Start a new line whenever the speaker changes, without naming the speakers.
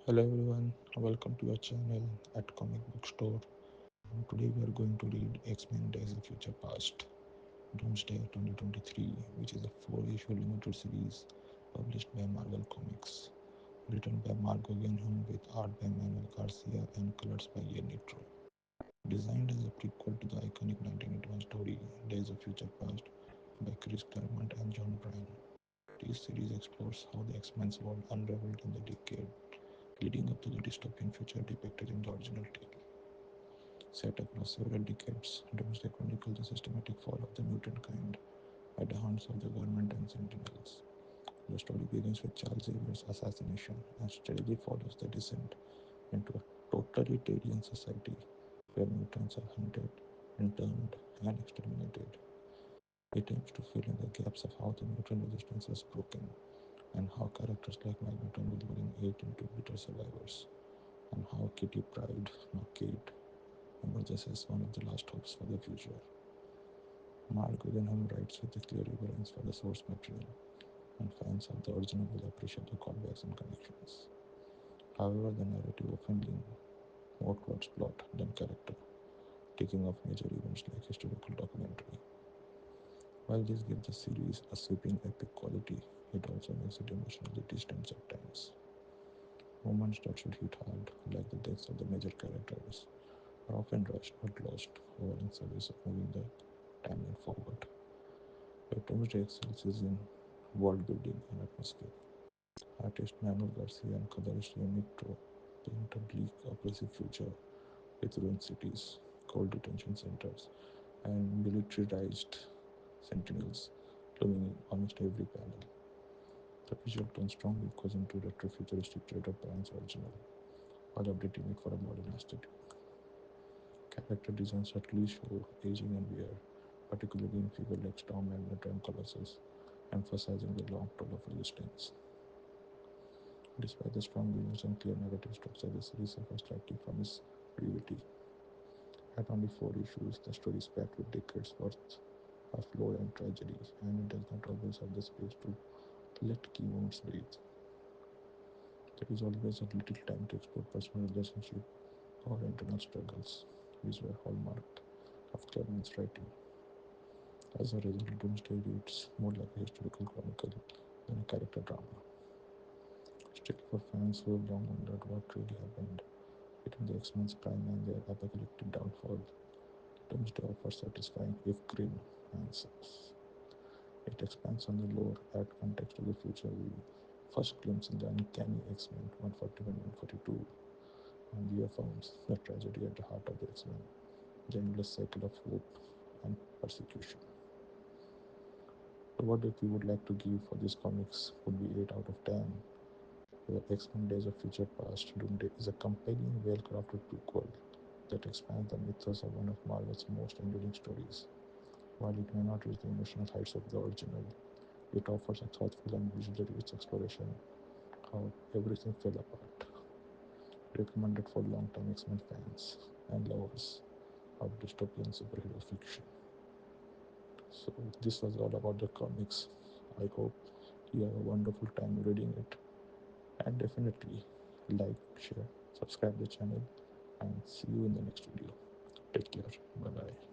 Hello everyone, welcome to our channel at Comic Book Store. Today we are going to read X-Men Days of Future Past, Doomsday 2023, which is a 4-issue limited series published by Marvel Comics, written by Marco Guggenheim with art by Manuel Garcia and colors by Ian Nitro. Designed as a prequel to the iconic 1981 story Days of Future Past by Chris Claremont and John Byrne. This series explores how the X-Men's world unraveled in the decade leading up to the dystopian future depicted in the original tale. Set across several decades, Doomsday chronicles the systematic fall of the mutant kind at the hands of the government and Sentinels. The story begins with Charles Xavier's assassination and steadily follows the descent into a totalitarian society where mutants are hunted, interned, and exterminated. It aims to fill in the gaps of how the mutant resistance was broken and how characters like Magneto and Wolverine ate into bitter survivors, and how Kitty Pryde, now Kate, emerges as one of the last hopes for the future. Mark Guggenheim writes with a clear reverence for the source material, and fans of the original will appreciate the callbacks and connections. However, the narrative often leans more towards plot than character, taking off major events like historical documentary. While this gives the series a sweeping epic quality, it also makes it emotionally distant at times. Moments that should hit hard, like the deaths of the major characters, are often rushed but lost, all in service of moving the timeline forward. Where Doomsday excels is in world building and atmosphere. Artist Manuel Garcia and colorist Nitro paint a bleak, oppressive future with ruined cities, cold detention centers, and militarized sentinels looming in almost every panel. The visual tone strongly goes into retro-futuristic trade of Brian's original, while updating it for a modern aesthetic. Character designs subtly show aging and wear, particularly in figures like Storm, Magneto, and Colossus, emphasizing the long toll of resistance. Despite the strong visuals and clear narrative structure, the series suffers slightly from its brevity. At only 4 issues, the story is packed with decades worth of lore and tragedy, and it does not always have the space to let key moments breathe. There is always a little time to explore personal relationships or internal struggles, which were hallmarked of Claremont's writing. As a result, Doomsday reads more like a historical chronicle than a character drama. Still, for fans who have long wondered what really happened between the X-Men's prime and their apocalyptic downfall, Doomsday offers satisfying, if grim, answers. It expands on the lore, adds context to the future we first glimpse in the uncanny X-Men 141 142, and reaffirms the tragedy at the heart of the X-Men, the endless cycle of hope and persecution. So what if we would like to give for these comics would be 8 out of 10. Where X-Men Days of Future Past Doomsday is a compelling, well-crafted prequel that expands the mythos of one of Marvel's most enduring stories. While it may not reach the emotional heights of the original, it offers a thoughtful and visually rich exploration how everything fell apart. Recommended for long-time X-Men fans and lovers of dystopian superhero fiction. So this was all about the comics. I hope you have a wonderful time reading it, and definitely like, share, subscribe the channel, and see you in the next video. Take care. Bye bye.